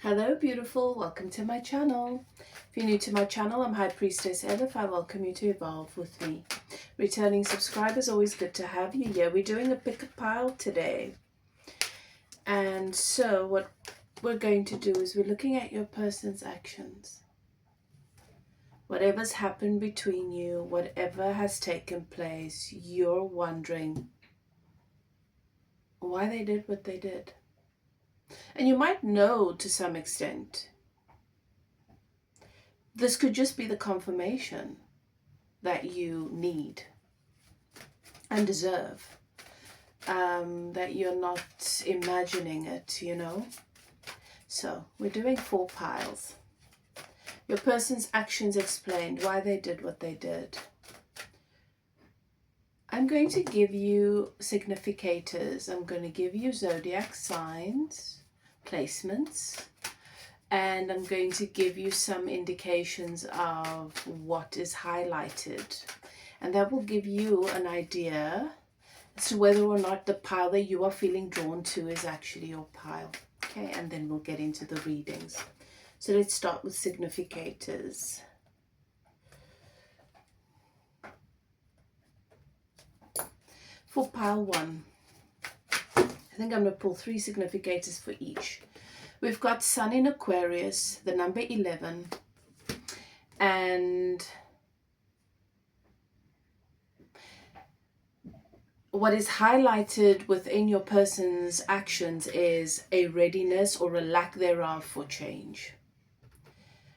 Hello beautiful, welcome to my channel. If you're new to my channel, I'm High Priestess Elif. I welcome you to evolve with me. Returning subscribers, always good to have you here. We're doing a pick a pile today. And so what we're going to do is we're looking at your person's actions. Whatever's happened between you, whatever has taken place, you're wondering why they did what they did. And you might know to some extent. This could just be the confirmation that you need and deserve. That you're not imagining it, you know. So we're doing 4 piles. Your person's actions explained why they did what they did. I'm going to give you significators. I'm going to give you zodiac signs, placements, and I'm going to give you some indications of what is highlighted. And that will give you an idea as to whether or not the pile that you are feeling drawn to is actually your pile. Okay, and then we'll get into the readings. So let's start with significators. For pile 1, I think I'm going to pull 3 significators for each. We've got Sun in Aquarius, the number 11, and what is highlighted within your person's actions is a readiness or a lack thereof for change.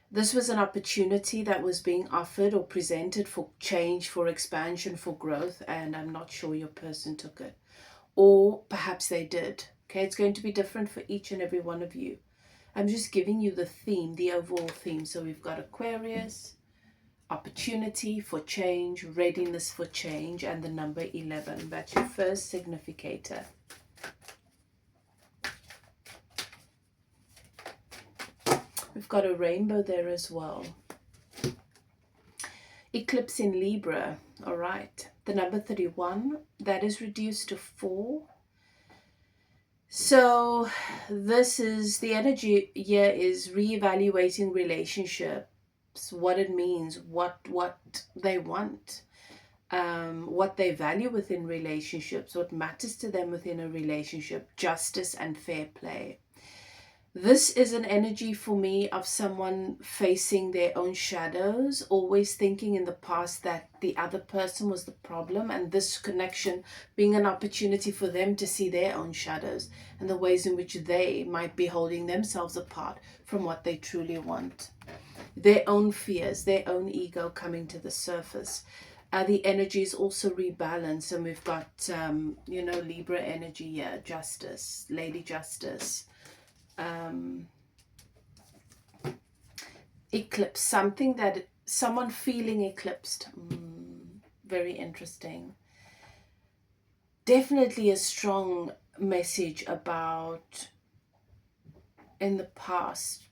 This was an opportunity that was being offered or presented for change, for expansion, for growth, and I'm not sure your person took it. Or perhaps they did. Okay, it's going to be different for each and every one of you. I'm just giving you the theme, the overall theme. So we've got Aquarius, opportunity for change, readiness for change, and the number 11. That's your first significator. We've got a rainbow there as well. Eclipse in Libra. All right. The number 31, that is reduced to 4. So this is, the energy here is reevaluating relationships, what it means, what they want, what they value within relationships, what matters to them within a relationship, justice and fair play. This is an energy for me of someone facing their own shadows, always thinking in the past that the other person was the problem, and this connection being an opportunity for them to see their own shadows and the ways in which they might be holding themselves apart from what they truly want. Their own fears, their own ego coming to the surface. The energy is also rebalanced, and we've got, Libra energy here, justice, Lady Justice. Eclipse, something that someone feeling eclipsed. Very interesting. Definitely a strong message about in the past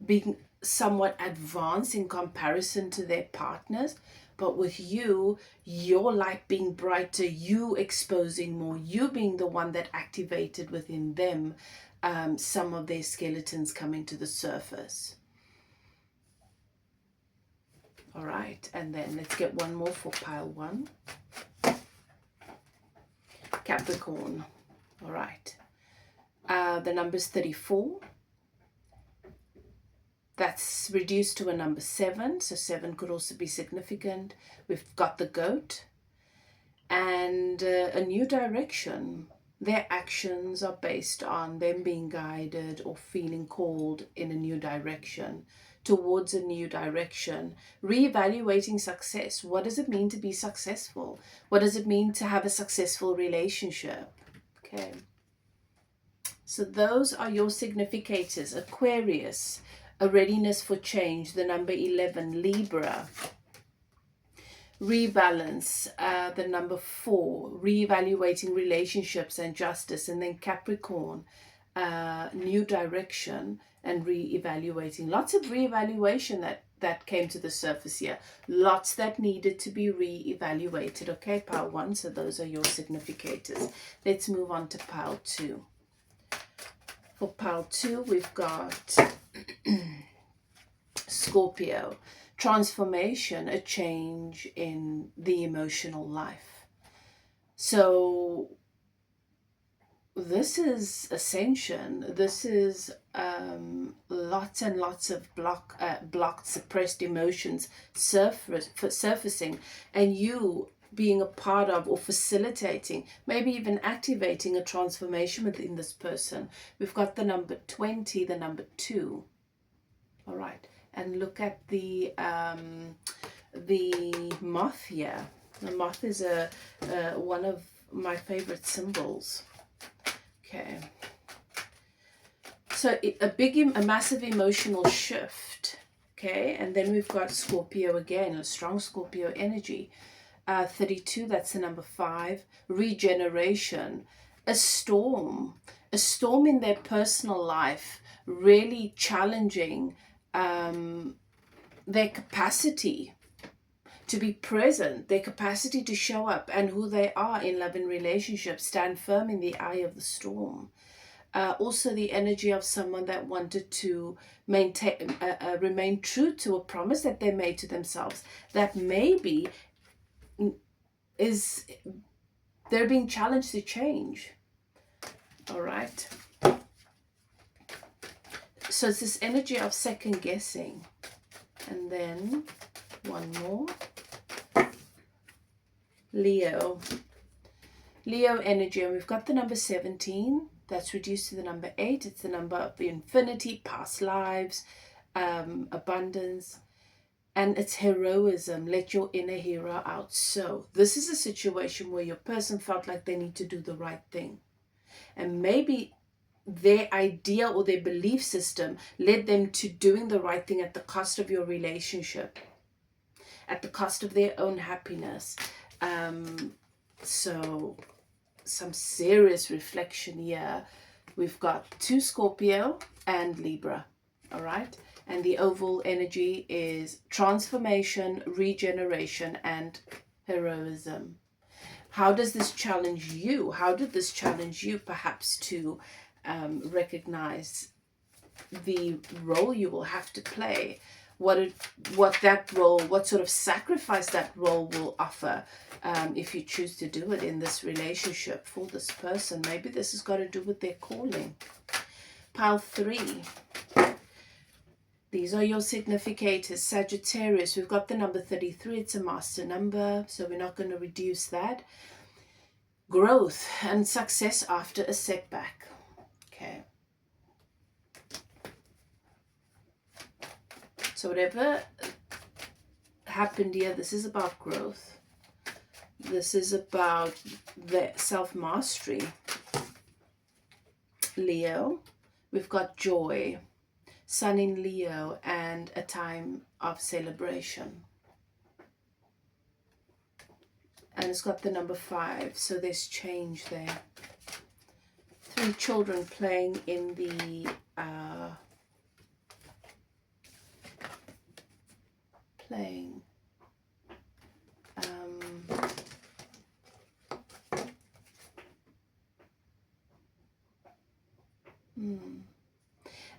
being somewhat advanced in comparison to their partners, but with you, your light being brighter, you exposing more, you being the one that activated within them some of their skeletons coming to the surface. All right, and then let's get one more for pile 1. Capricorn. All right. The number's 34. That's reduced to a number 7, so 7 could also be significant. We've got the goat and a new direction. Their actions are based on them being guided or feeling called in a new direction, towards a new direction. Reevaluating success. What does it mean to be successful? What does it mean to have a successful relationship? Okay. So those are your significators. Aquarius, a readiness for change, the number 11. Libra, rebalance, the number 4, reevaluating relationships and justice. And then Capricorn, new direction and reevaluating. Lots of reevaluation that came to the surface here. Lots that needed to be reevaluated. Okay, pile 1. So those are your significators. Let's move on to pile 2. For pile 2, we've got Scorpio. Transformation, a change in the emotional life. So this is ascension. This is lots and lots of blocked, suppressed emotions surfacing, and you being a part of or facilitating, maybe even activating a transformation within this person. We've got the number 20, the number 2. All right, and look at the moth here. The moth is one of my favorite symbols. Okay, so a massive emotional shift. Okay, and then we've got Scorpio again, a strong Scorpio energy. 32, that's the number 5. Regeneration, a storm in their personal life, really challenging their capacity to be present, their capacity to show up, and who they are in love and relationships, stand firm in the eye of the storm. Also the energy of someone that wanted to remain true to a promise that they made to themselves, that maybe they're being challenged to change. All right. So it's this energy of second guessing. And then one more. Leo energy, and we've got the number 17. That's reduced to the number 8. It's the number of infinity, past lives, abundance. And it's heroism. Let your inner hero out. So this is a situation where your person felt like they need to do the right thing. And maybe their idea or their belief system led them to doing the right thing at the cost of your relationship, at the cost of their own happiness. So some serious reflection here. We've got 2 Scorpio and Libra. All right. And the overall energy is transformation, regeneration, and heroism. How does this challenge you? How did this challenge you perhaps to recognize the role you will have to play? What sort of sacrifice that role will offer if you choose to do it in this relationship for this person. Maybe this has got to do with their calling. Pile 3. These are your significators. Sagittarius, we've got the number 33. It's a master number, so we're not going to reduce that. Growth and success after a setback. Okay. So whatever happened here, this is about growth. This is about the self-mastery. Leo, we've got joy. Sun in Leo, and a time of celebration. And it's got the number 5, so there's change there. 3 children playing in the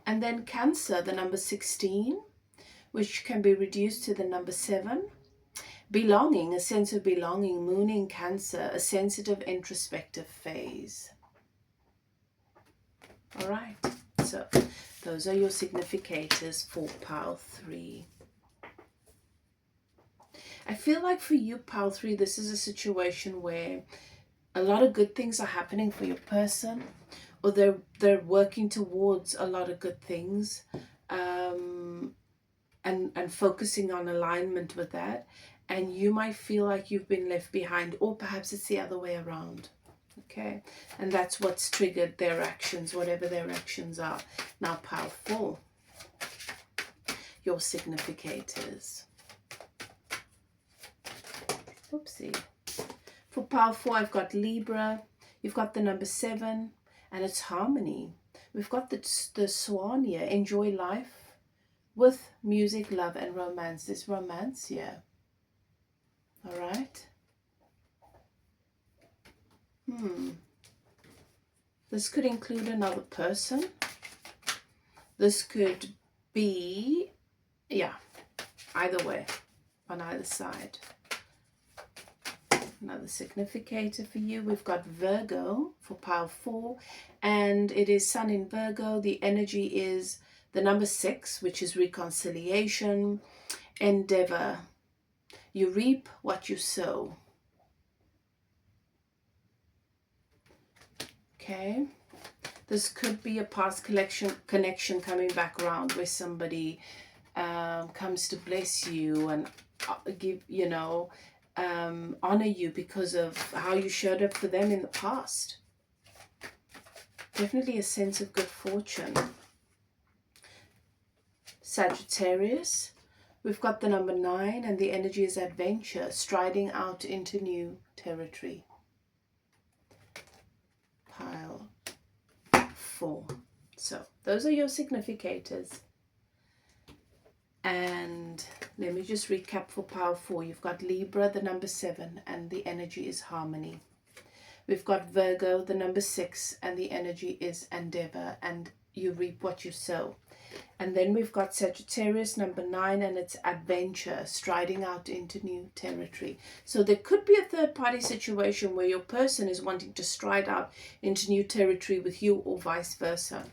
And then Cancer, the number 16, which can be reduced to the number 7. Belonging, a sense of belonging, moon in Cancer, a sensitive introspective phase. All right, so those are your significators for pile 3. I feel like for you, pile 3, this is a situation where a lot of good things are happening for your person, or they're working towards a lot of good things, and focusing on alignment with that. And you might feel like you've been left behind, or perhaps it's the other way around. Okay, and that's what's triggered their actions, whatever their actions are. Now pile 4, your significators. Oopsie. For pile 4, I've got Libra. You've got the number 7, and it's harmony. We've got the swan here. Enjoy life with music, love, and romance. There's romance here. All right. This could include another person. This could be, yeah, either way, on either side. Another significator for you. We've got Virgo for pile 4, and it is Sun in Virgo. The energy is the number 6, which is reconciliation, endeavor. You reap what you sow. Okay. This could be a past connection coming back around, where somebody comes to bless you and give, honor you because of how you showed up for them in the past. Definitely a sense of good fortune. Sagittarius, we've got the number 9, and the energy is adventure, striding out into new territory. Pile 4. So those are your significators. And let me just recap for pile 4. You've got Libra, the number 7, and the energy is harmony. We've got Virgo, the number 6, and the energy is endeavor, and you reap what you sow. And then we've got Sagittarius, number 9, and it's adventure, striding out into new territory. So there could be a third-party situation where your person is wanting to stride out into new territory with you, or vice versa.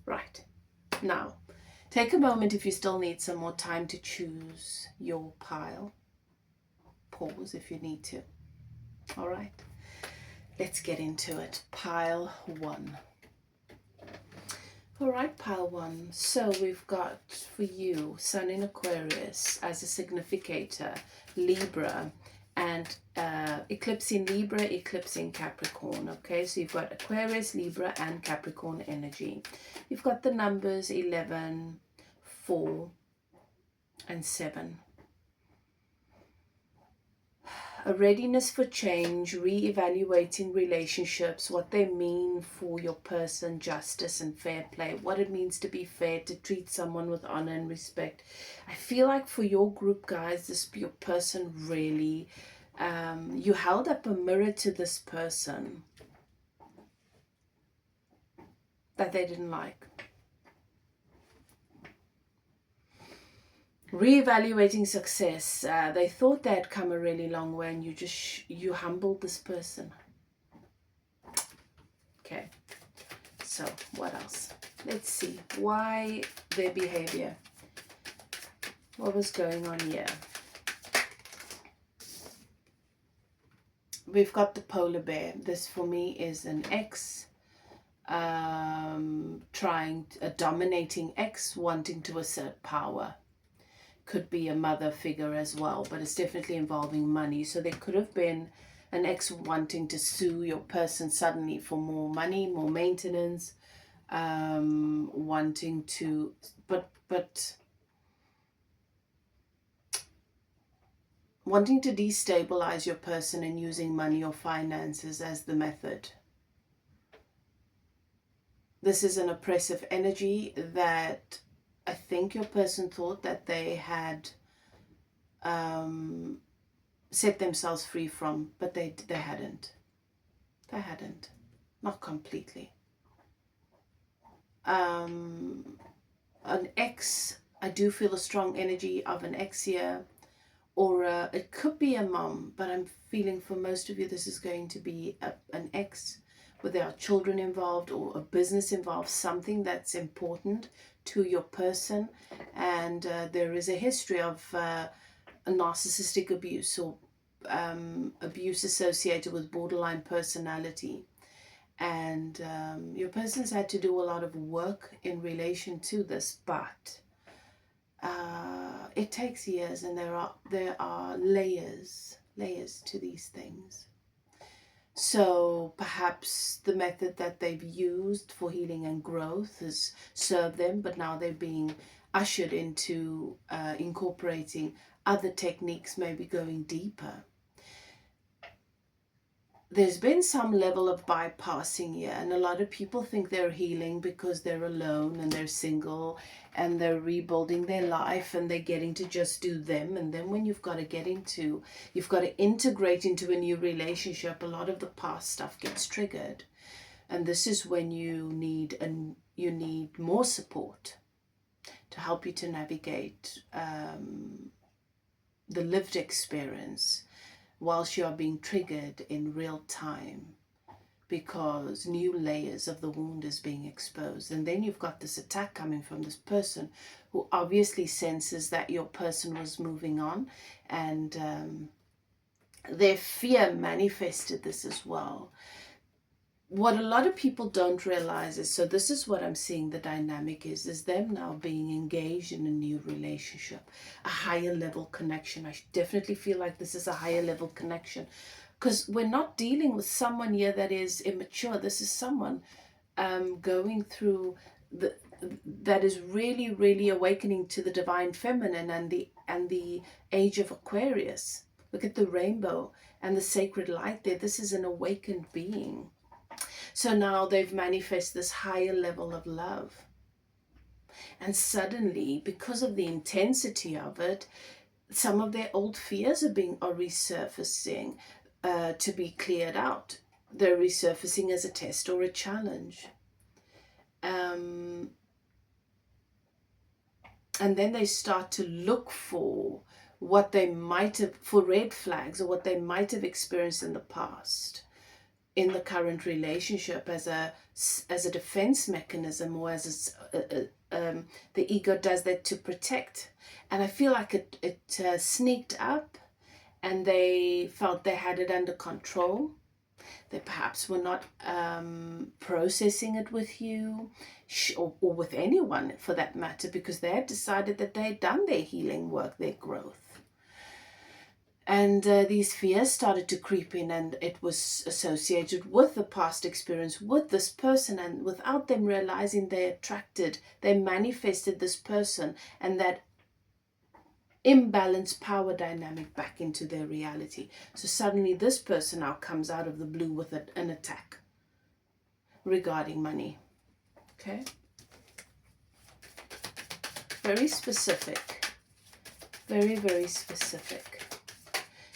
Right. Now, take a moment if you still need some more time to choose your pile. Pause if you need to. All right. Let's get into it. Pile 1. All right, pile 1. So we've got for you Sun in Aquarius as a significator, Libra, and eclipse in Libra, eclipse in Capricorn. Okay, so you've got Aquarius, Libra, and Capricorn energy. You've got the numbers 11, 4, and 7. A readiness for change, re-evaluating relationships, what they mean for your person, justice and fair play, what it means to be fair, to treat someone with honor and respect. I feel like for your group, guys, your person really, you held up a mirror to this person that they didn't like. Reevaluating success. They thought they had come a really long way, and you humbled this person. Okay, so what else? Let's see why their behavior. What was going on here? We've got the polar bear. This for me is an ex, trying a dominating ex, wanting to assert power. Could be a mother figure as well, but it's definitely involving money. So there could have been an ex wanting to sue your person suddenly for more money, more maintenance, wanting to, but wanting to destabilize your person and using money or finances as the method. This is an oppressive energy that I think your person thought that they had set themselves free from, but they hadn't. They hadn't. Not completely. An ex, I do feel a strong energy of an ex here, or it could be a mom, but I'm feeling for most of you this is going to be an ex, where there are children involved or a business involved, something that's important to your person, and there is a history of a narcissistic abuse or abuse associated with borderline personality, and your person's had to do a lot of work in relation to this, but it takes years, and there are layers to these things. So perhaps the method that they've used for healing and growth has served them, but now they're being ushered into incorporating other techniques, maybe going deeper. There's been some level of bypassing here, and a lot of people think they're healing because they're alone and they're single and they're rebuilding their life and they're getting to just do them. And then when you've got to integrate into a new relationship, a lot of the past stuff gets triggered. And this is when you need you need more support to help you to navigate the lived experience whilst you are being triggered in real time, because new layers of the wound is being exposed. And then you've got this attack coming from this person who obviously senses that your person was moving on, and their fear manifested this as well. What a lot of people don't realize is, so this is what I'm seeing the dynamic is them now being engaged in a new relationship, a higher level connection. I definitely feel like this is a higher level connection, because we're not dealing with someone here that is immature. This is someone going through that is really, really awakening to the divine feminine and the age of Aquarius. Look at the rainbow and the sacred light there. This is an awakened being. So now they've manifested this higher level of love. And suddenly, because of the intensity of it, some of their old fears are resurfacing to be cleared out. They're resurfacing as a test or a challenge. And then they start to look for what they might have, for red flags, or what they might have experienced in the past, in the current relationship, as a defense mechanism, or as the ego does that to protect. And I feel like it sneaked up, and they felt they had it under control. They perhaps were not processing it with you, or with anyone for that matter, because they had decided that they had done their healing work, their growth. And these fears started to creep in, and it was associated with the past experience with this person. And without them realizing, they manifested this person and that imbalanced power dynamic back into their reality. So suddenly this person now comes out of the blue with an attack regarding money. Okay? Very specific. Very, very specific.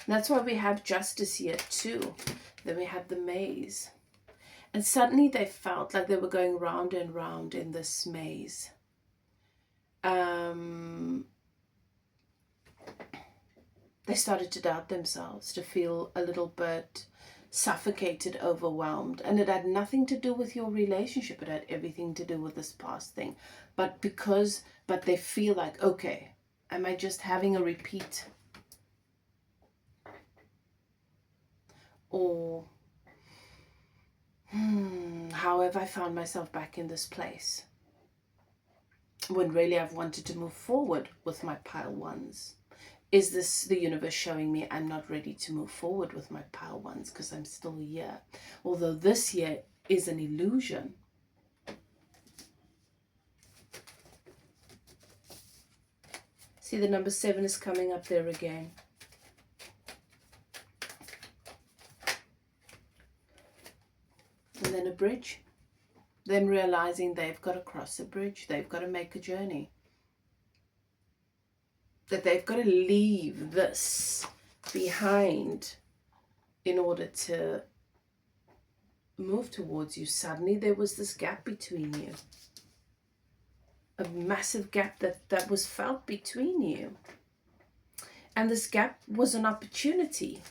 And that's why we have justice here too. Then we have the maze. And suddenly they felt like they were going round and round in this maze. They started to doubt themselves, to feel a little bit suffocated, overwhelmed. And it had nothing to do with your relationship. It had everything to do with this past thing. But they feel like, okay, am I just having a repeat? Or how have I found myself back in this place, when really I've wanted to move forward with my pile ones? Is this the universe showing me I'm not ready to move forward with my pile ones because I'm still here? Although this year is an illusion. See, the number 7 is coming up there again. And then a bridge. Them realizing they've got to cross a bridge. They've got to make a journey. That they've got to leave this behind in order to move towards you. Suddenly there was this gap between you. A massive gap that was felt between you. And this gap was an opportunity.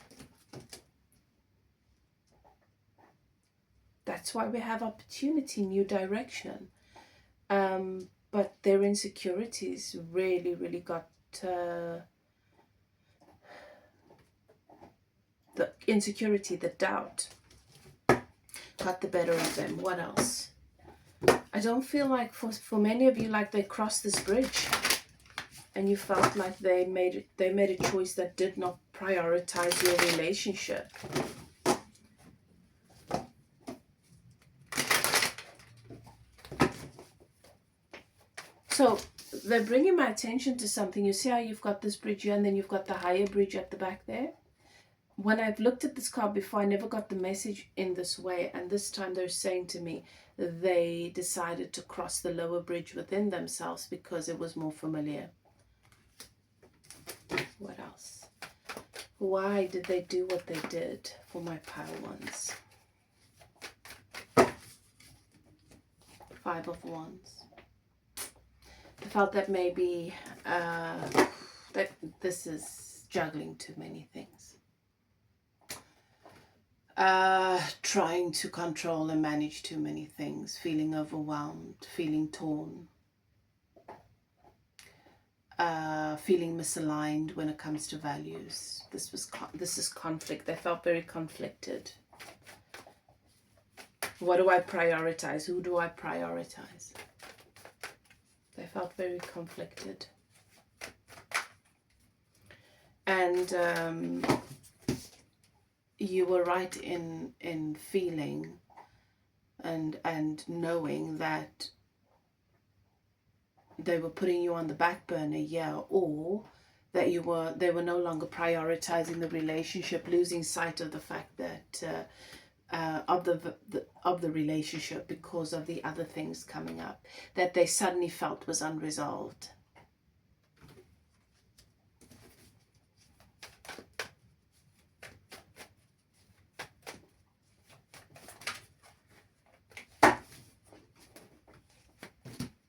That's why we have opportunity, new direction. But their insecurities really, really got the insecurity, the doubt got the better of them. What else? I don't feel like for many of you, like they crossed this bridge and you felt like they made a choice that did not prioritize your relationship. So they're bringing my attention to something. You see how you've got this bridge here and then you've got the higher bridge at the back there? When I've looked at this card before, I never got the message in this way. And this time they're saying to me they decided to cross the lower bridge within themselves because it was more familiar. What else? Why did they do what they did for my pile ones? 5 of Wands. I felt that maybe that this is juggling too many things. Trying to control and manage too many things, feeling overwhelmed, feeling torn, feeling misaligned when it comes to values. This is conflict. They felt very conflicted. What do I prioritize? Who do I prioritize? They felt very conflicted. And you were right in feeling and knowing that they were putting you on the back burner, yeah, or that they were no longer prioritizing the relationship, losing sight of the fact that of the relationship because of the other things coming up that they suddenly felt was unresolved.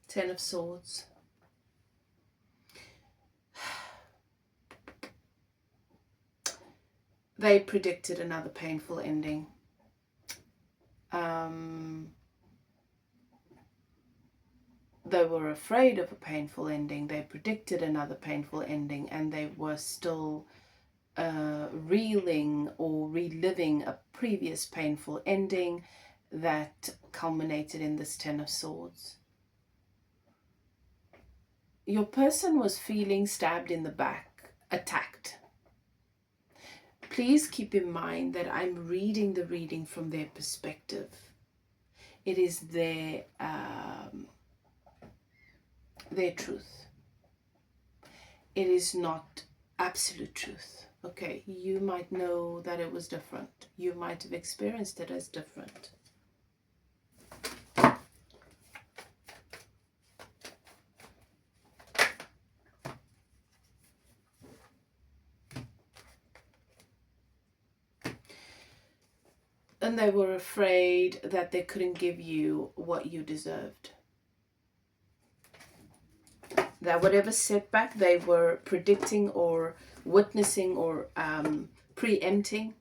Ten of Swords. They predicted another painful ending. They were afraid of a painful ending. They predicted another painful ending, and they were still reeling or reliving a previous painful ending that culminated in this Ten of Swords. Your person was feeling stabbed in the back, attacked. Please keep in mind that I'm reading the reading from their perspective. It is their truth. It is not absolute truth. Okay, you might know that it was different. You might have experienced it as different. And they were afraid that they couldn't give you what you deserved. That whatever setback they were predicting or witnessing or preempting,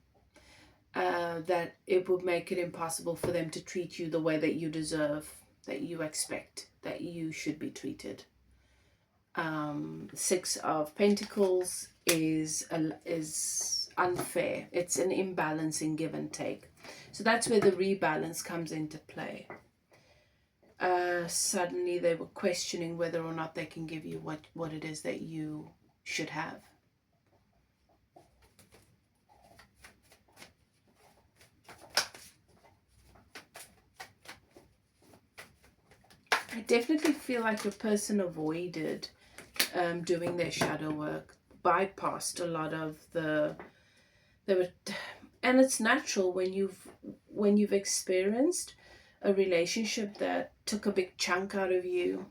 that it would make it impossible for them to treat you the way that you deserve, that you expect, that you should be treated. 6 of Pentacles is unfair. It's an imbalance in give and take. So that's where the rebalance comes into play. Suddenly they were questioning whether or not they can give you what it is that you should have. I definitely feel like your person avoided doing their shadow work, bypassed a lot of and it's natural when you've experienced a relationship that took a big chunk out of you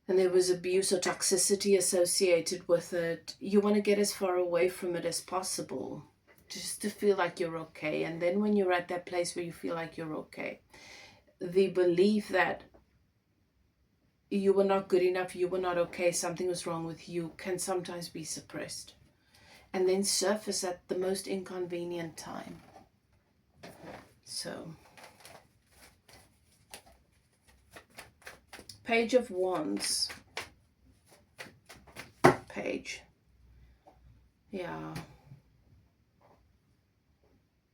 and there was abuse or toxicity associated with it. You want to get as far away from it as possible, just to feel like you're okay. And then when you're at that place where you feel like you're okay, the belief that you were not good enough, you were not okay, something was wrong with you, can sometimes be suppressed and then surface at the most inconvenient time. So, Page of Wands. Page. Yeah.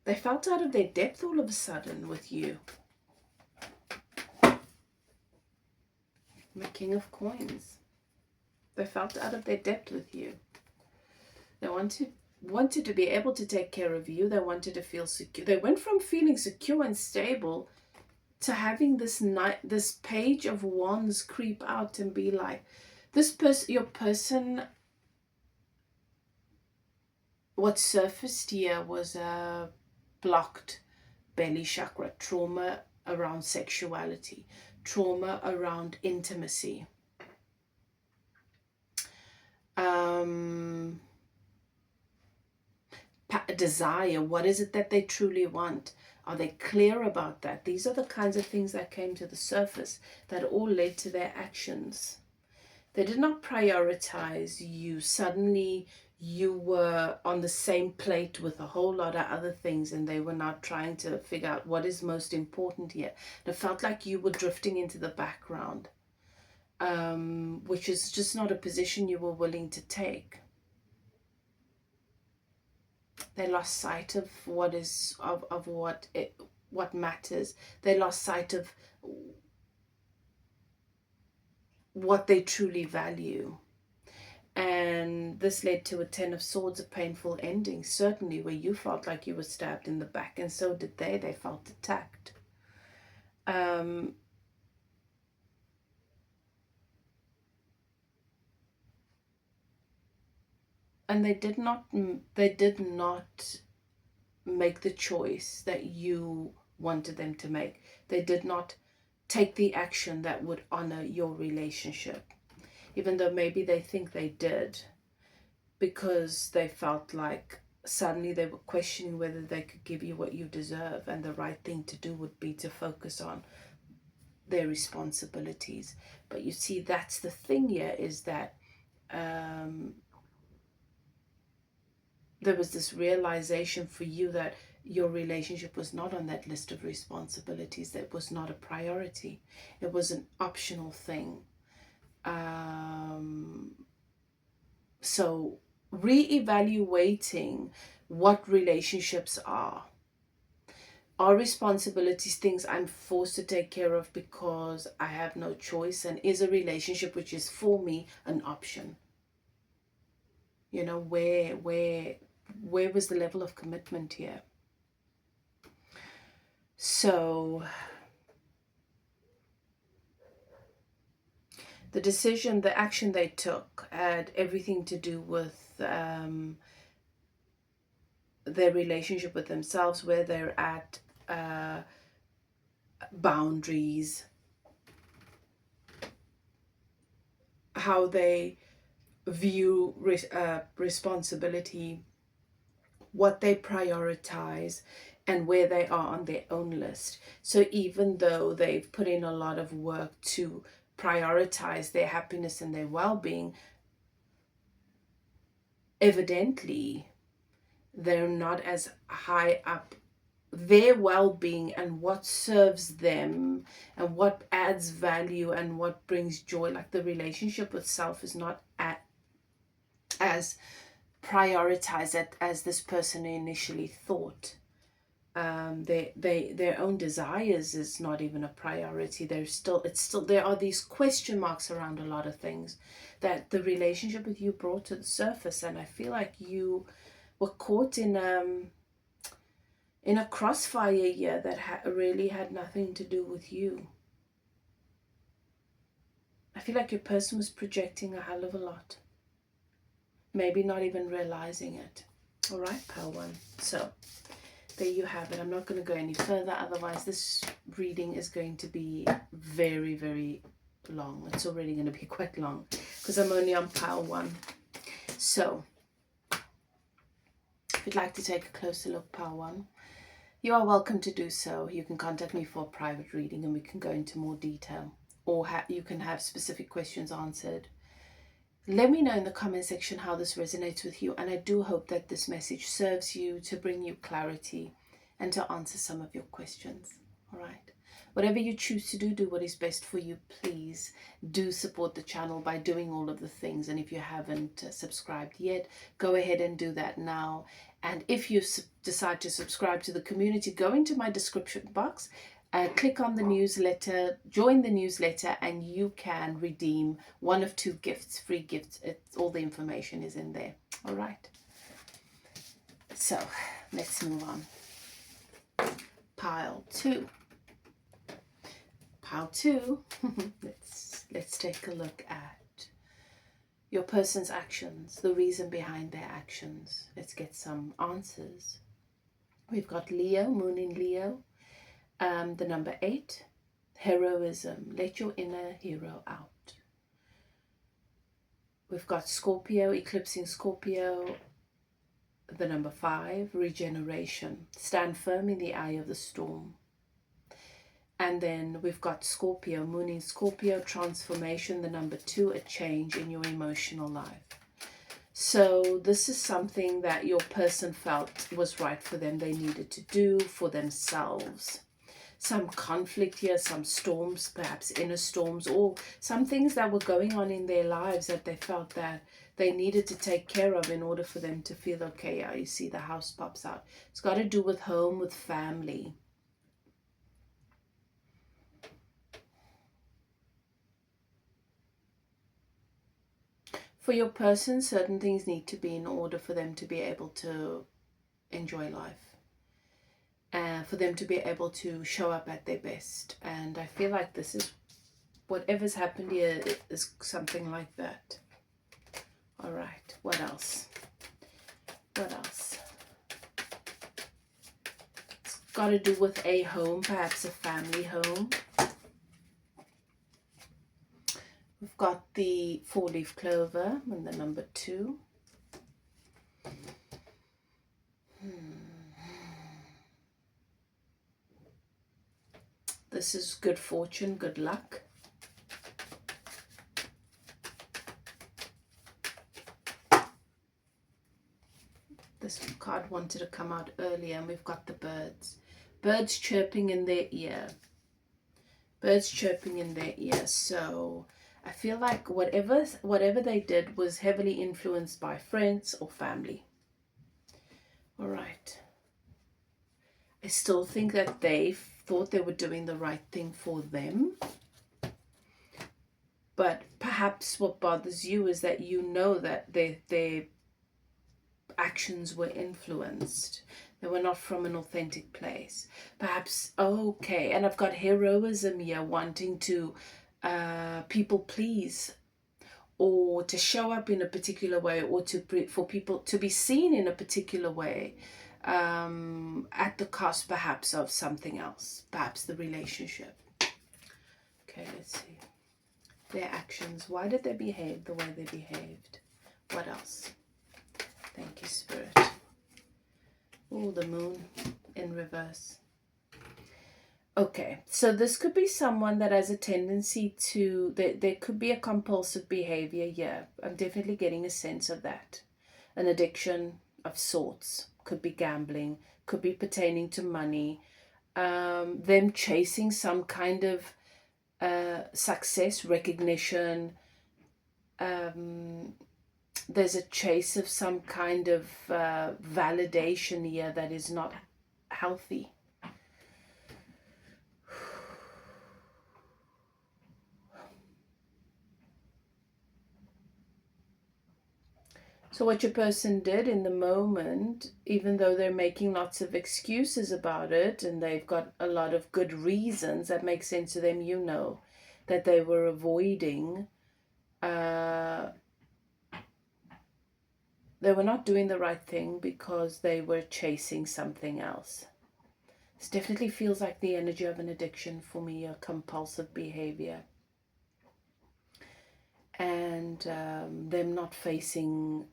They felt out of their depth all of a sudden with you. The King of Coins. They felt out of their depth with you. They wanted to be able to take care of you. They wanted to feel secure. They went from feeling secure and stable to having this Page of Wands creep out and be like, your person, what surfaced here was a blocked belly chakra, trauma around sexuality, trauma around intimacy. Desire, what is it that they truly want? Are they clear about that? These are the kinds of things that came to the surface that all led to their actions. They did not prioritize you. Suddenly you were on the same plate with a whole lot of other things, and they were not trying to figure out what is most important here. It felt like you were drifting into the background, which is just not a position you were willing to take. They lost sight of what is of what matters. They lost sight of what they truly value. And this led to a 10 of Swords, a painful ending, certainly, where you felt like you were stabbed in the back, and so did they. They felt attacked. And they did not make the choice that you wanted them to make. They did not take the action that would honor your relationship, even though maybe they think they did, because they felt like suddenly they were questioning whether they could give you what you deserve, and the right thing to do would be to focus on their responsibilities. But you see, that's the thing here, is that there was this realization for you that your relationship was not on that list of responsibilities. That was not a priority. It was an optional thing. So re-evaluating what relationships are responsibilities, things I'm forced to take care of because I have no choice, and is a relationship which is for me an option? You know, where was the level of commitment here? So the decision, the action they took had everything to do with their relationship with themselves, where they're at, boundaries, how they view responsibility, what they prioritize, and where they are on their own list. So even though they've put in a lot of work to prioritize their happiness and their well-being, evidently they're not as high up. Their well-being and what serves them and what adds value and what brings joy, like the relationship with self, is not as prioritized as this person initially thought. Their own desires is not even a priority. There are these question marks around a lot of things that the relationship with you brought to the surface, and I feel like you were caught in a crossfire here that really had nothing to do with you. I feel like your person was projecting a hell of a lot, maybe not even realizing it. All right, pile one. So there you have it. I'm not going to go any further, otherwise this reading is going to be very, very long. It's already going to be quite long because I'm only on pile one. So if you'd like to take a closer look, pile one, you are welcome to do so. You can contact me for a private reading and we can go into more detail, or you can have specific questions answered. Let me know in the comment section how this resonates with you, and I do hope that this message serves you to bring you clarity and to answer some of your questions. All right. Whatever you choose to do what is best for you. Please do support the channel by doing all of the things. And if you haven't subscribed yet, go ahead and do that now. And if you decide to subscribe to the community, go into my description box, click on the newsletter, join the newsletter, and you can redeem one of 2 gifts, free gifts. All the information is in there. All right. So let's move on. Pile 2. Pile 2. let's take a look at your person's actions, the reason behind their actions. Let's get some answers. We've got Leo, moon in Leo. The number 8, heroism. Let your inner hero out. We've got Scorpio, eclipsing Scorpio. the number 5, regeneration. Stand firm in the eye of the storm. And then we've got Scorpio, moon in Scorpio, transformation. The number 2, a change in your emotional life. So this is something that your person felt was right for them. They needed to do for themselves. Some conflict here, some storms, perhaps inner storms, or some things that were going on in their lives that they felt that they needed to take care of in order for them to feel okay. Yeah, you see the house pops out. It's got to do with home, with family. For your person, certain things need to be in order for them to be able to enjoy life. For them to be able to show up at their best. And I feel like this is, whatever's happened here is something like that. All right, what else? What else? It's got to do with a home, perhaps a family home. We've got the 4-leaf clover and the number 2. This is good fortune, good luck. This card wanted to come out earlier, and we've got the birds. Birds chirping in their ear. Birds chirping in their ear. So I feel like whatever they did was heavily influenced by friends or family. All right. I still think that they thought they were doing the right thing for them. But perhaps what bothers you is that you know that their actions were influenced. They were not from an authentic place. Perhaps, okay, and I've got heroism here, wanting to people please, or to show up in a particular way, or for people to be seen in a particular way, at the cost perhaps of something else, perhaps the relationship. Okay, let's see. Their actions. Why did they behave the way they behaved? What else? Thank you, Spirit. Oh, the moon in reverse. Okay, so this could be someone that has a tendency to, there could be a compulsive behavior here. I'm definitely getting a sense of that. An addiction of sorts. Could be gambling, could be pertaining to money. Them chasing some kind of success, recognition. There's a chase of some kind of validation here that is not healthy. So what your person did in the moment, even though they're making lots of excuses about it and they've got a lot of good reasons that make sense to them, you know, that they were avoiding, they were not doing the right thing because they were chasing something else. This definitely feels like the energy of an addiction for me, a compulsive behavior. And them not facing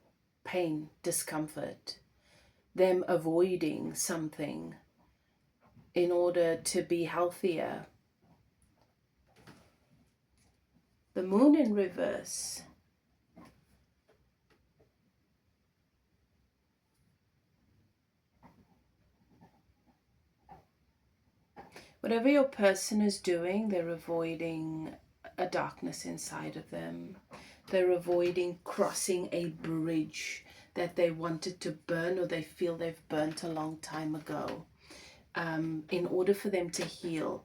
pain, discomfort, them avoiding something in order to be healthier. The moon in reverse. Whatever your person is doing, they're avoiding a darkness inside of them. They're avoiding crossing a bridge that they wanted to burn or they feel they've burnt a long time ago. In order for them to heal,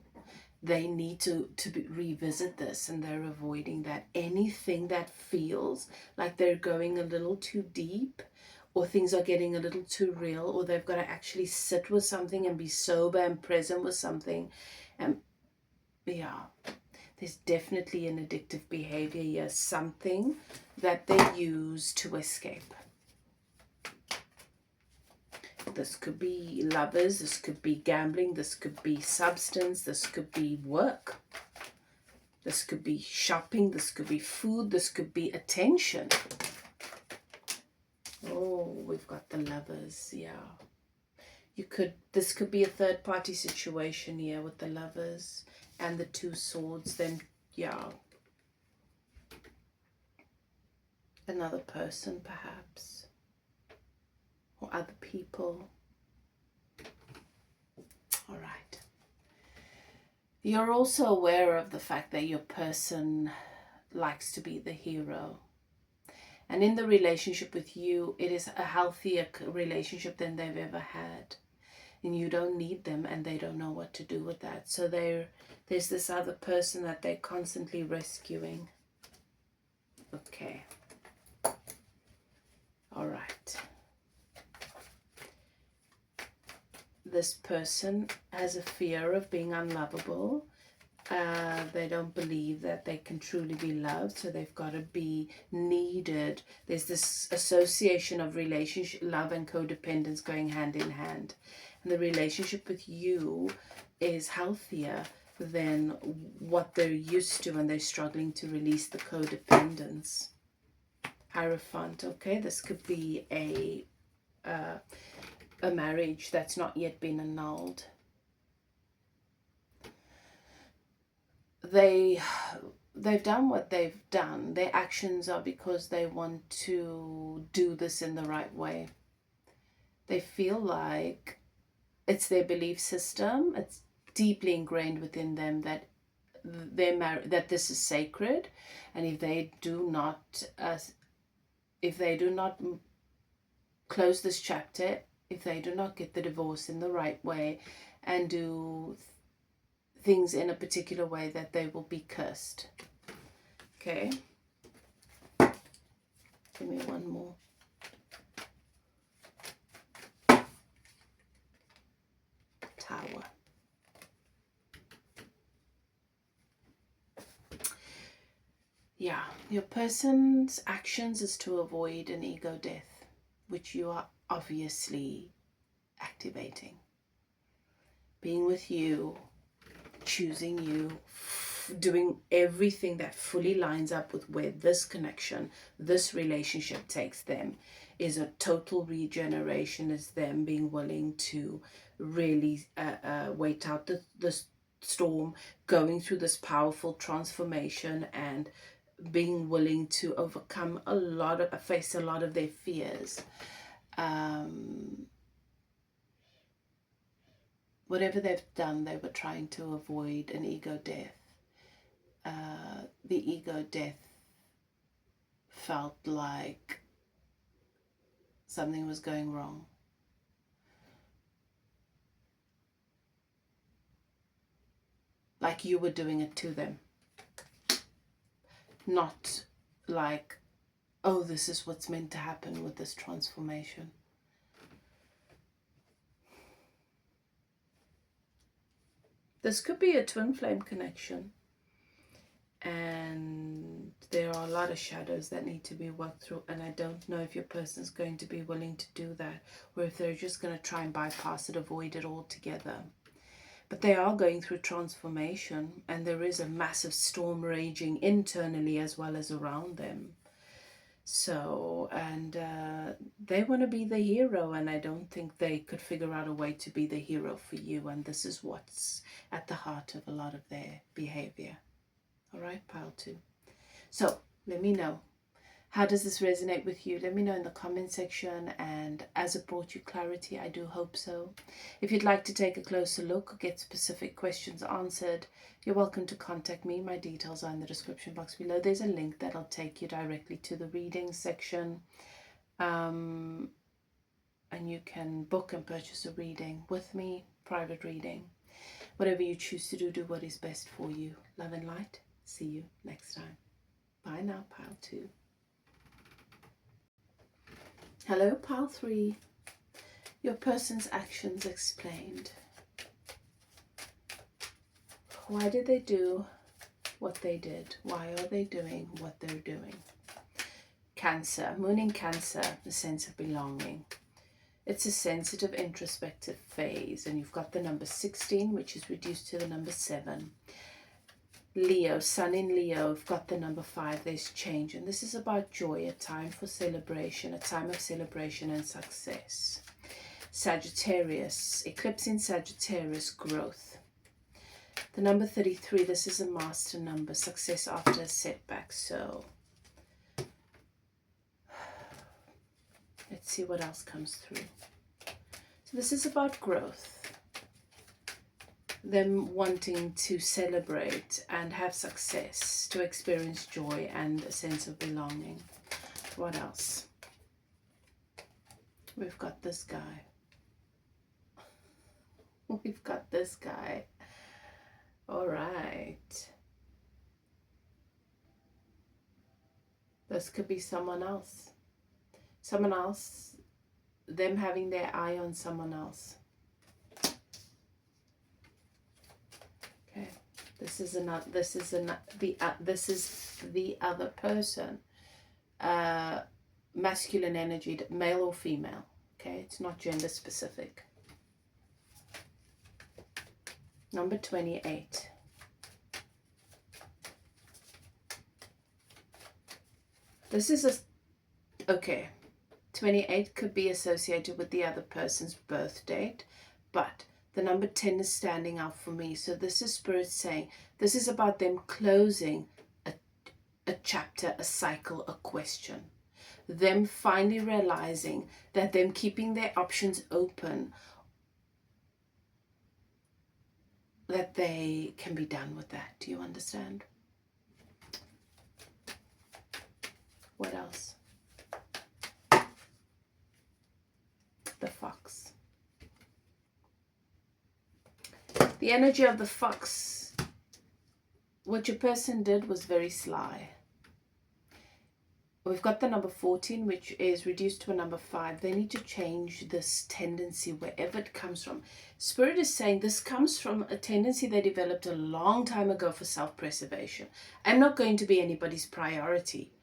they need to revisit this, and they're avoiding that. Anything that feels like they're going a little too deep, or things are getting a little too real, or they've got to actually sit with something and be sober and present with something. Yeah, there's definitely an addictive behavior here, something that they use to escape. This could be lovers, this could be gambling, this could be substance, this could be work, this could be shopping, this could be food, this could be attention. Oh, we've got the Lovers. Yeah. This could be a third party situation here with the Lovers and the Two Swords. Then, yeah. Another person, perhaps. Or other people. All right. You're also aware of the fact that your person likes to be the hero. And in the relationship with you, it is a healthier relationship than they've ever had. And you don't need them, and they don't know what to do with that. So there's this other person that they're constantly rescuing. Okay. All right. This person has a fear of being unlovable. They don't believe that they can truly be loved, so they've got to be needed. There's this association of relationship, love and codependence going hand in hand. And the relationship with you is healthier than what they're used to, and they're struggling to release the codependence. Hierophant, okay, this could be a marriage that's not yet been annulled. They've done what they've done. Their actions are because they want to do this in the right way. They feel like it's their belief system. It's deeply ingrained within them that that this is sacred, and if they do not close this chapter, if they do not get the divorce in the right way and do things in a particular way, that they will be cursed. Okay. Give me one more. Tower. Yeah, your person's actions is to avoid an ego death, which you are obviously activating. Being with you, choosing you, doing everything that fully lines up with where this connection, this relationship takes them, is a total regeneration. Is them being willing to really wait out the storm, going through this powerful transformation, and being willing to overcome face a lot of their fears. Whatever they've done, they were trying to avoid an ego death. The ego death felt like something was going wrong. Like you were doing it to them. Not like, oh, this is what's meant to happen with this transformation. This could be a twin flame connection. And there are a lot of shadows that need to be worked through, and I don't know if your person is going to be willing to do that, or if they're just going to try and bypass it, avoid it altogether. But they are going through transformation, and there is a massive storm raging internally as well as around them. So, and they want to be the hero, and I don't think they could figure out a way to be the hero for you, and this is what's at the heart of a lot of their behavior. All right, pile 2. So let me know. How does this resonate with you? Let me know in the comment section, and as it brought you clarity, I do hope so. If you'd like to take a closer look or get specific questions answered, you're welcome to contact me. My details are in the description box below. There's a link that'll take you directly to the reading section. And you can book and purchase a reading with me, private reading. Whatever you choose to do, do what is best for you. Love and light. See you next time. Bye now, pile 2. Hello, pile 3. Your person's actions explained. Why did they do what they did? Why are they doing what they're doing? Cancer, moon in Cancer, the sense of belonging. It's a sensitive, introspective phase, and you've got the number 16, which is reduced to the number 7. Leo, Sun in Leo, we've got the number 5, there's change. And this is about joy, a time for celebration, a time of celebration and success. Sagittarius, eclipse in Sagittarius, growth. The number 33, this is a master number, success after a setback. So let's see what else comes through. So this is about growth. Them wanting to celebrate and have success, to experience joy and a sense of belonging. What else? We've got this guy. We've got this guy. All right. This could be someone else. Someone else, them having their eye on someone else. Okay. This is the other person. Masculine energy, male or female. Okay, it's not gender specific. Number 28. This is okay. 28 could be associated with the other person's birth date, but the number 10 is standing out for me. So this is Spirit saying this is about them closing a chapter, a cycle, a question. Them finally realizing that them keeping their options open, that they can be done with that. Do you understand? What else? The fox. The energy of the fox, what your person did was very sly. We've got the number 14, which is reduced to a number 5. They need to change this tendency wherever it comes from. Spirit is saying this comes from a tendency they developed a long time ago for self-preservation. I'm not going to be anybody's priority.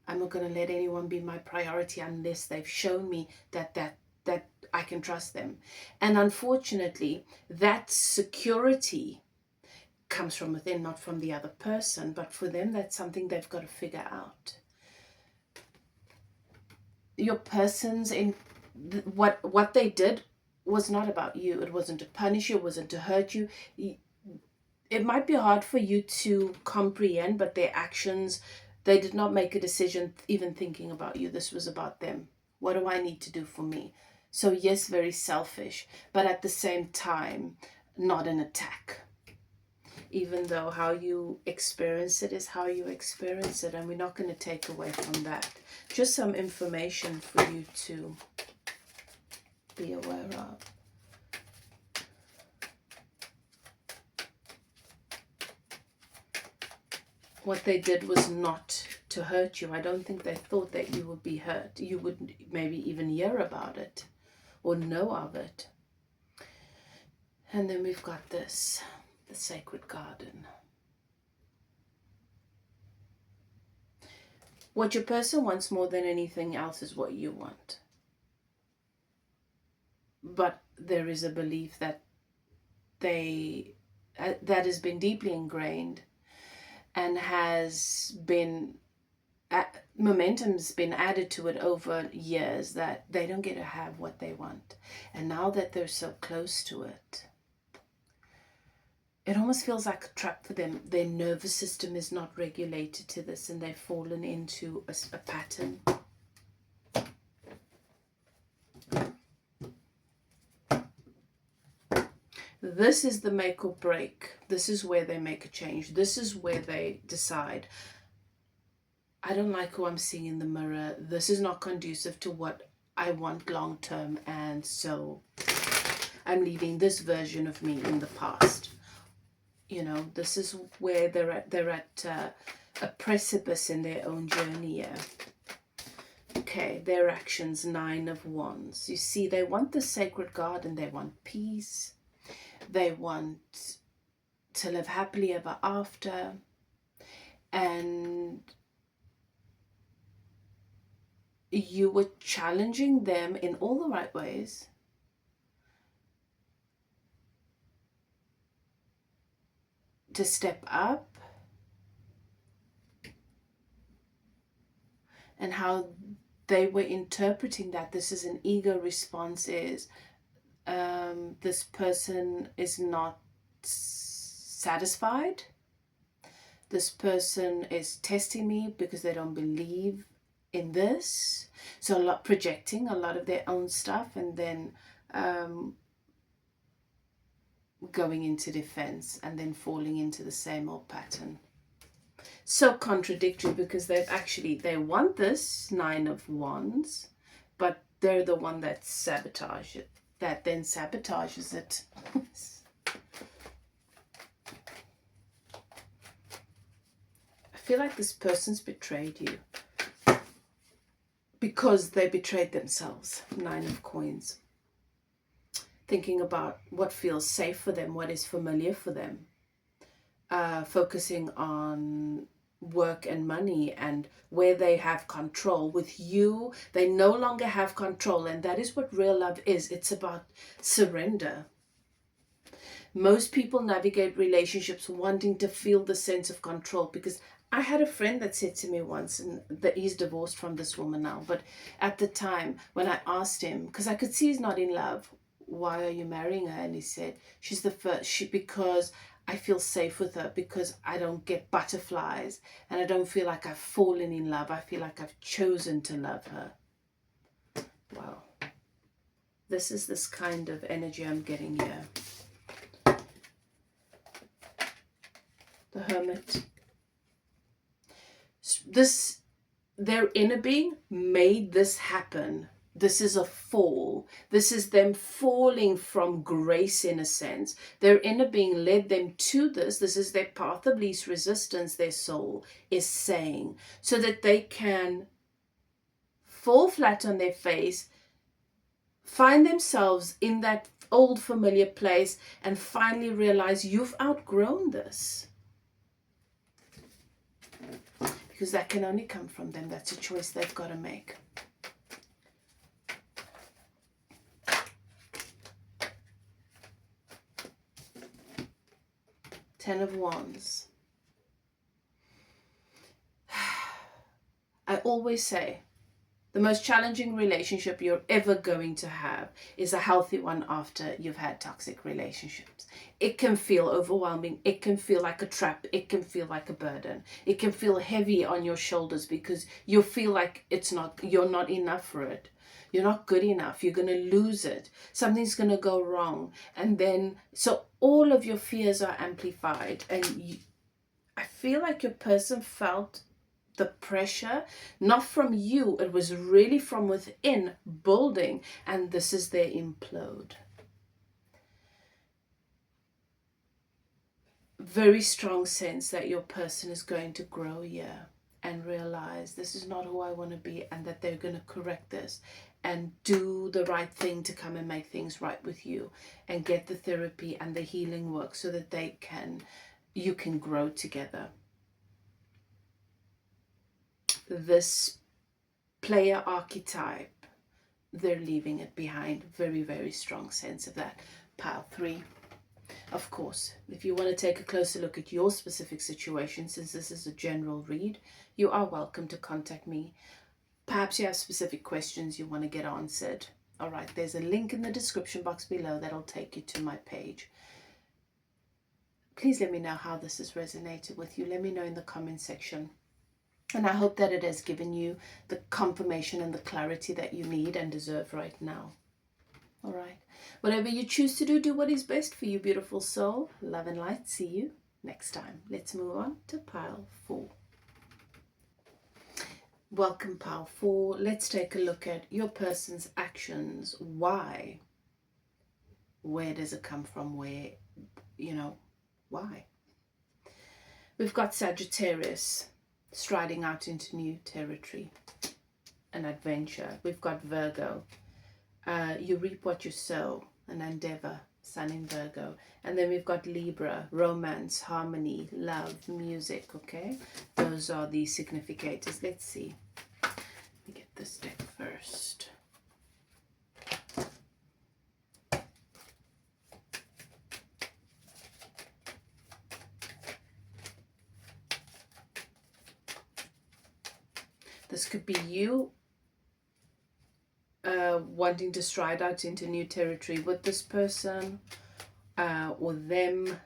I'm not going to let anyone be my priority unless they've shown me that I can trust them. And unfortunately, that security comes from within, not from the other person. But for them, that's something they've got to figure out. Your person's in what they did was not about you. It wasn't to punish you. It wasn't to hurt you. It might be hard for you to comprehend, but their actions, they did not make a decision even thinking about you. This was about them. What do I need to do for me? So yes, very selfish, but at the same time, not an attack. Even though how you experience it is how you experience it, and we're not going to take away from that. Just some information for you to be aware of. What they did was not to hurt you. I don't think they thought that you would be hurt. You would maybe even hear about it or know of it. And then we've got this. The sacred garden. What your person wants more than anything else is what you want. But there is a belief that that has been deeply ingrained and has been momentum's been added to it over years, that they don't get to have what they want. And now that they're so close to it, it almost feels like a trap for them. Their nervous system is not regulated to this, and they've fallen into a pattern. This is the make or break. This is where they make a change. This is where they decide, I don't like who I'm seeing in the mirror. This is not conducive to what I want long term, and so I'm leaving this version of me in the past. You know, this is where they're at a precipice in their own journey here. Okay, their actions, 9 of Wands. You see, they want the sacred garden. They want peace. They want to live happily ever after. And you were challenging them in all the right ways. To step up, and how they were interpreting that this is an ego response is this person is not satisfied. This person is testing me because they don't believe in this. So a lot projecting a lot of their own stuff, and then going into defense, and then falling into the same old pattern. So contradictory, because they want this 9 of Wands, but they're the one that then sabotages it. I feel like this person's betrayed you because they betrayed themselves. 9 of Coins. Thinking about what feels safe for them, what is familiar for them. Focusing on work and money and where they have control. With you, they no longer have control, and that is what real love is. It's about surrender. Most people navigate relationships wanting to feel the sense of control, because I had a friend that said to me once, and that he's divorced from this woman now, but at the time when I asked him, because I could see he's not in love, why are you marrying her? And he said, she's the first, because I feel safe with her, because I don't get butterflies and I don't feel like I've fallen in love. I feel like I've chosen to love her. Wow. This is this kind of energy I'm getting here. The Hermit. Their inner being made this happen. This is a fall. This is them falling from grace, in a sense. Their inner being led them to this. This is their path of least resistance, their soul is saying, so that they can fall flat on their face, find themselves in that old familiar place, and finally realize you've outgrown this. Because that can only come from them. That's a choice they've got to make. Ten of Wands. I always say, the most challenging relationship you're ever going to have is a healthy one after you've had toxic relationships. It can feel overwhelming. It can feel like a trap. It can feel like a burden. It can feel heavy on your shoulders because you feel like you're not enough for it. You're not good enough. You're going to lose it. Something's going to go wrong. And then, so all of your fears are amplified. And I feel like your person felt the pressure, not from you, it was really from within building, and this is their implode. Very strong sense that your person is going to grow here and realize this is not who I want to be, and that they're going to correct this and do the right thing to come and make things right with you and get the therapy and the healing work so that you can grow together. This player archetype, they're leaving it behind. Very, very strong sense of that. Pile 3. Of course, if you want to take a closer look at your specific situation, since this is a general read, you are welcome to contact me. Perhaps you have specific questions you want to get answered. All right, there's a link in the description box below that'll take you to my page. Please let me know how this has resonated with you. Let me know in the comment section. And I hope that it has given you the confirmation and the clarity that you need and deserve right now. All right. Whatever you choose to do, do what is best for you, beautiful soul. Love and light. See you next time. Let's move on to pile 4. Welcome, pile 4. Let's take a look at your person's actions. Why? Where does it come from? Where, why? We've got Sagittarius. Striding out into new territory, an adventure. We've got Virgo. You reap what you sow, an endeavor, sun in Virgo. And then we've got Libra, romance, harmony, love, music, okay? Those are the significators. Let's see. Let me get this deck first. This could be you wanting to stride out into new territory with this person, or them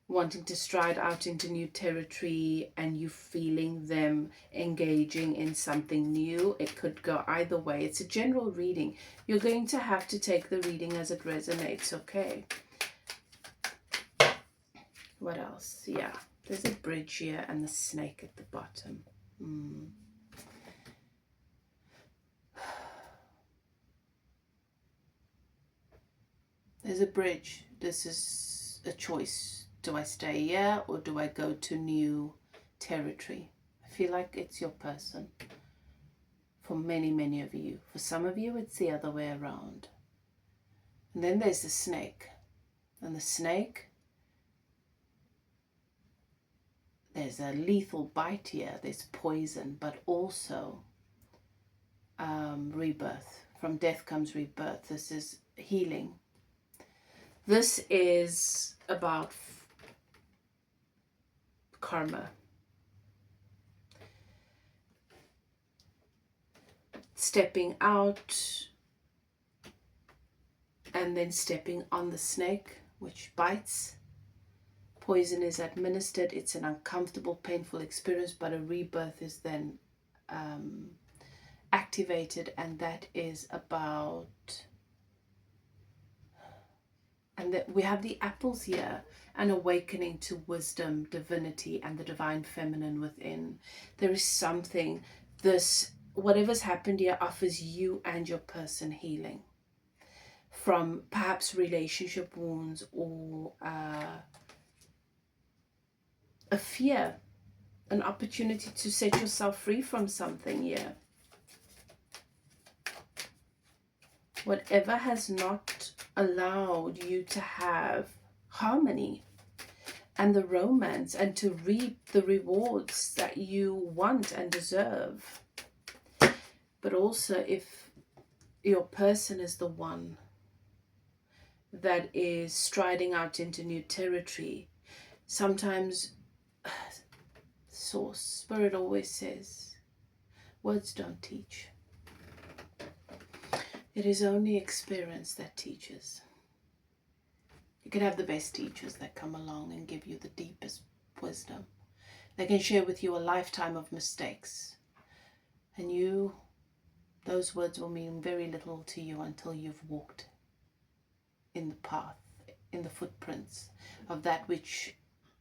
wanting to stride out into new territory and you feeling them engaging in something new. It could go either way. It's a general reading. You're going to have to take the reading as it resonates, okay? What else? Yeah, there's a bridge here and the snake at the bottom. There's a bridge. This is a choice. Do I stay here or do I go to new territory? I feel like it's your person. For many, many of you. For some of you, it's the other way around. And then there's the snake. And the snake, there's a lethal bite here. There's poison, but also rebirth. From death comes rebirth. This is healing. This is about karma. Stepping out and then stepping on the snake, which bites. Poison is administered. It's an uncomfortable, painful experience, but a rebirth is then activated, and that is about... And that we have the apples here, an awakening to wisdom, divinity, and the divine feminine within. There is something, whatever's happened here offers you and your person healing from perhaps relationship wounds or a fear, an opportunity to set yourself free from something here. Whatever has not allowed you to have harmony and the romance and to reap the rewards that you want and deserve. But also if your person is the one that is striding out into new territory, sometimes Source, Spirit always says, words don't teach. It is only experience that teaches. You can have the best teachers that come along and give you the deepest wisdom. They can share with you a lifetime of mistakes. And those words will mean very little to you until you've walked in the path, in the footprints of that which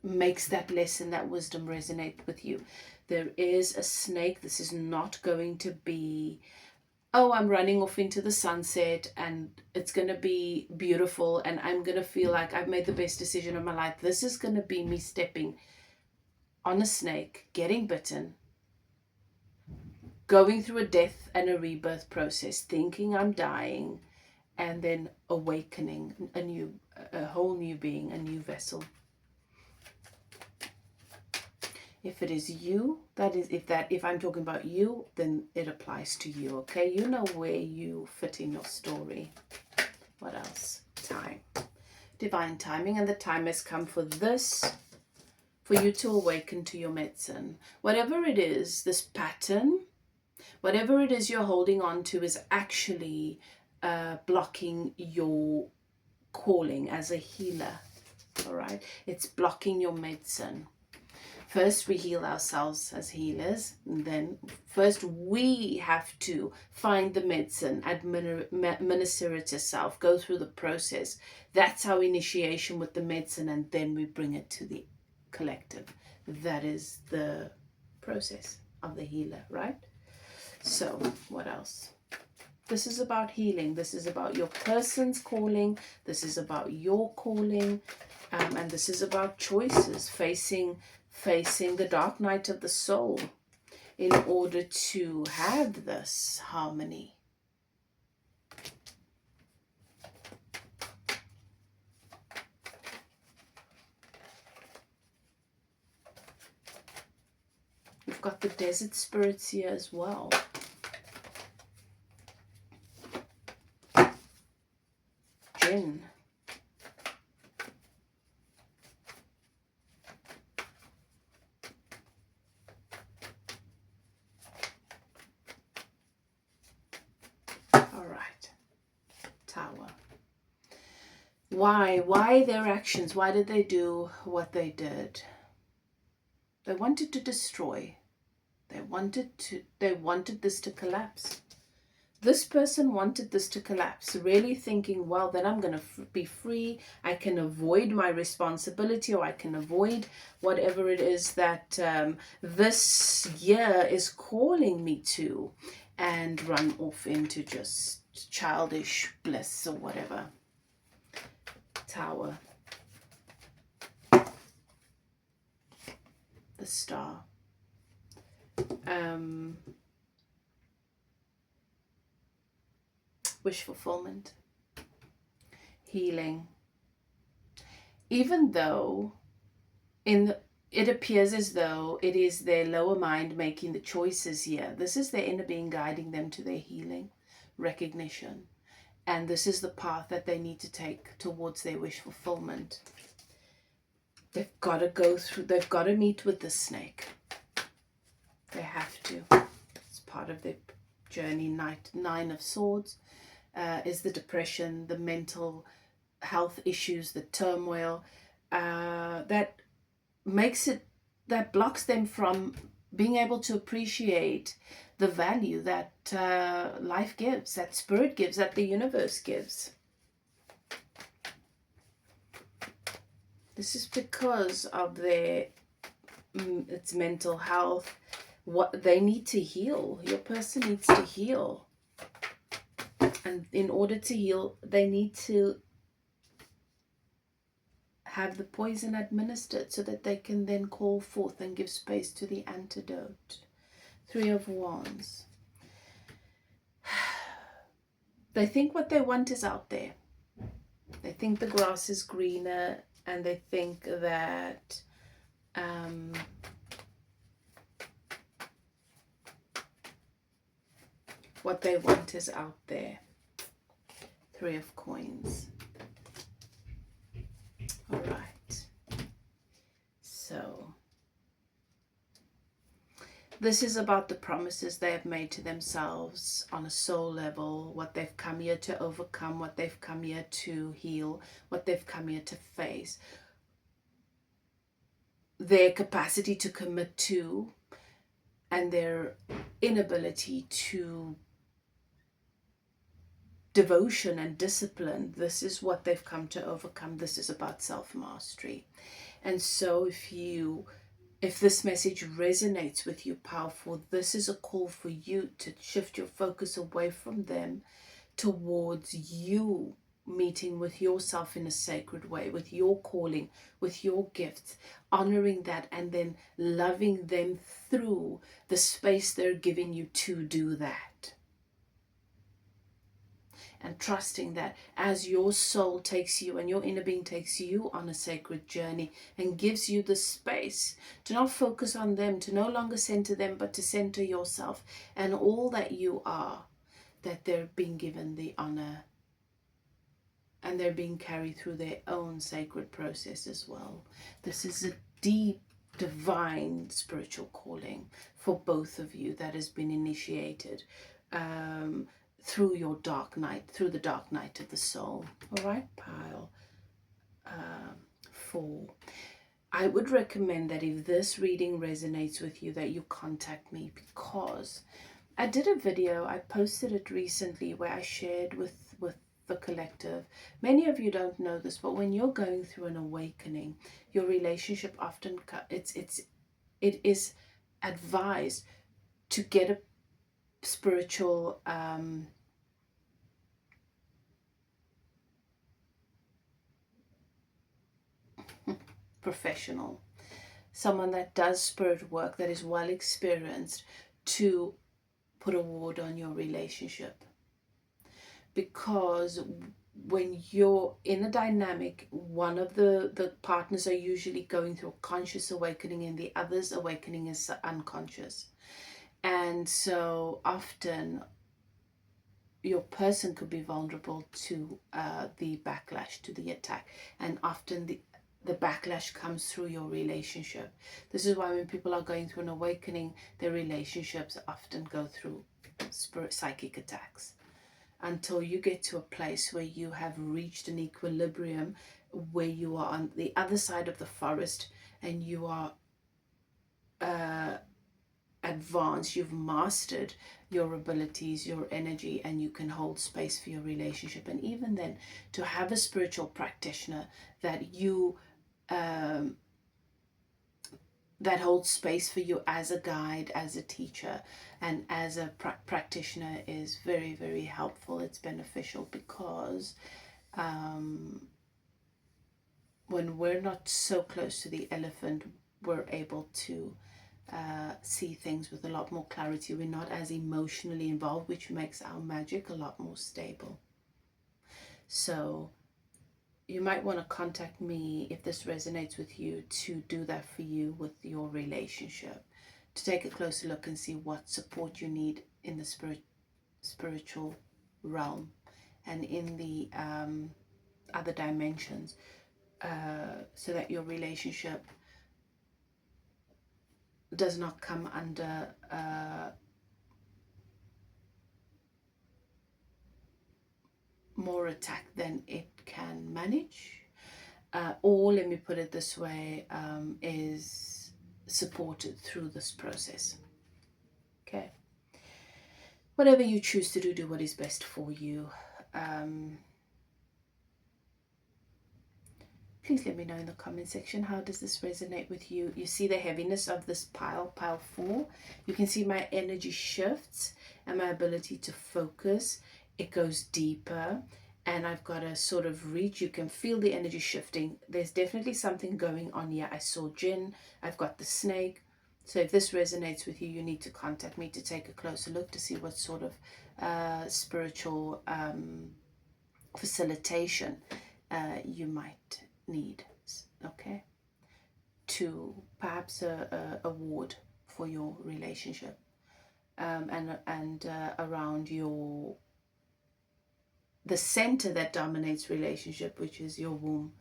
makes that lesson, that wisdom resonate with you. There is a snake. This is not going to be, oh, I'm running off into the sunset and it's going to be beautiful and I'm going to feel like I've made the best decision of my life. This is going to be me stepping on a snake, getting bitten, going through a death and a rebirth process, thinking I'm dying, and then awakening a whole new being, a new vessel. If it is you, if I'm talking about you, then it applies to you, okay? You know where you fit in your story. What else? Time. Divine timing, and the time has come for this, for you to awaken to your medicine. Whatever it is, this pattern, whatever it is you're holding on to is actually blocking your calling as a healer, all right? It's blocking your medicine. First, we heal ourselves as healers. And then first, we have to find the medicine, administer it to self, go through the process. That's our initiation with the medicine, and then we bring it to the collective. That is the process of the healer, right? So, what else? This is about healing. This is about your person's calling. This is about your calling. And this is about choices, facing the dark night of the soul in order to have this harmony. We've got the desert spirits here as well. Jinn. Why their actions? Why did they do what they did? They wanted to destroy. They wanted this to collapse. This person wanted this to collapse, really thinking, well, then I'm going to be free. I can avoid my responsibility, or I can avoid whatever it is that this year is calling me to, and run off into just childish bliss or whatever. Tower. The Star. Wish fulfillment, healing. Even though it appears as though it is their lower mind making the choices here, this is their inner being guiding them to their healing, recognition. And this is the path that they need to take towards their wish fulfillment. They've got to go through, they've got to meet with the snake. They have to. It's part of their journey. Nine of Swords. Is the depression, the mental health issues, the turmoil that blocks them from being able to appreciate the value that life gives, that spirit gives, that the universe gives. This is because of its mental health. What they need to heal. Your person needs to heal. And in order to heal, they need to have the poison administered so that they can then call forth and give space to the antidote. Three of Wands. They think what they want is out there. They think the grass is greener, and they think that what they want is out there. Three of Coins. All right. So this is about the promises they have made to themselves on a soul level, what they've come here to overcome, what they've come here to heal, what they've come here to face. Their capacity to commit to, and their inability to devotion and discipline. This is what they've come to overcome. This is about self-mastery. And so if this message resonates with you, powerful, this is a call for you to shift your focus away from them towards you meeting with yourself in a sacred way, with your calling, with your gifts, honoring that, and then loving them through the space they're giving you to do that. And trusting that as your soul takes you and your inner being takes you on a sacred journey and gives you the space to not focus on them, to no longer center them, but to center yourself and all that you are, that they're being given the honor and they're being carried through their own sacred process as well. This is a deep, divine spiritual calling for both of you that has been initiated through your dark night, through the dark night of the soul. All right, pile 4. I would recommend that if this reading resonates with you, that you contact me, because I did a video, I posted it recently, where I shared with the collective. Many of you don't know this, but when you're going through an awakening, your relationship often, it is advised to get a spiritual professional, someone that does spirit work, that is well experienced, to put a ward on your relationship. Because when you're in a dynamic, one of the partners are usually going through a conscious awakening and the other's awakening is unconscious. And so often your person could be vulnerable to the backlash, to the attack. And often the backlash comes through your relationship. This is why when people are going through an awakening, their relationships often go through psychic attacks. until you get to a place where you have reached an equilibrium, where you are on the other side of the forest and you are advanced, you've mastered your abilities, your energy, and you can hold space for your relationship. And even then, to have a spiritual practitioner that you that holds space for you as a guide, as a teacher, and as a practitioner is very, very helpful. It's beneficial because when we're not so close to the elephant, we're able to see things with a lot more clarity. We're not as emotionally involved, which makes our magic a lot more stable. So you might want to contact me if this resonates with you, to do that for you with your relationship, to take a closer look and see what support you need in the spiritual realm and in the other dimensions, so that your relationship does not come under more attack than it can manage, or let me put it this way, is supported through this process. Okay, whatever you choose to do, do what is best for you. Please let me know in the comment section, how does this resonate with you? You see the heaviness of this pile 4. You can see my energy shifts and my ability to focus. It goes deeper and I've got a sort of reach. You can feel the energy shifting. There's definitely something going on here. I saw Jinn. I've got the snake. So if this resonates with you, you need to contact me to take a closer look to see what sort of spiritual facilitation you might need, okay, to perhaps a ward for your relationship, and around the center that dominates relationship, which is your womb.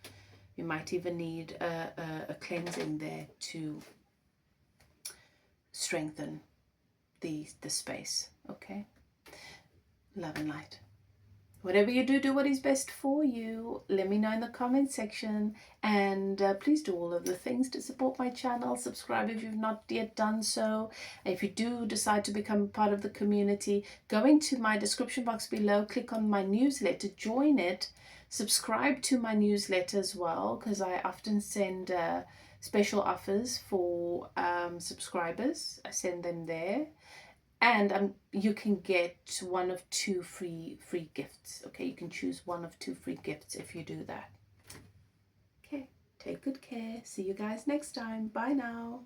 You might even need a cleansing there to strengthen the space. Okay, love and light. Whatever you do, do what is best for you. Let me know in the comment section. And please do all of the things to support my channel. Subscribe if you've not yet done so. If you do decide to become part of the community, go into my description box below, click on my newsletter, join it. Subscribe to my newsletter as well, because I often send special offers for subscribers. I send them there. And you can get 1 of 2 free gifts. Okay, you can choose 1 of 2 free gifts if you do that. Okay, take good care. See you guys next time. Bye now.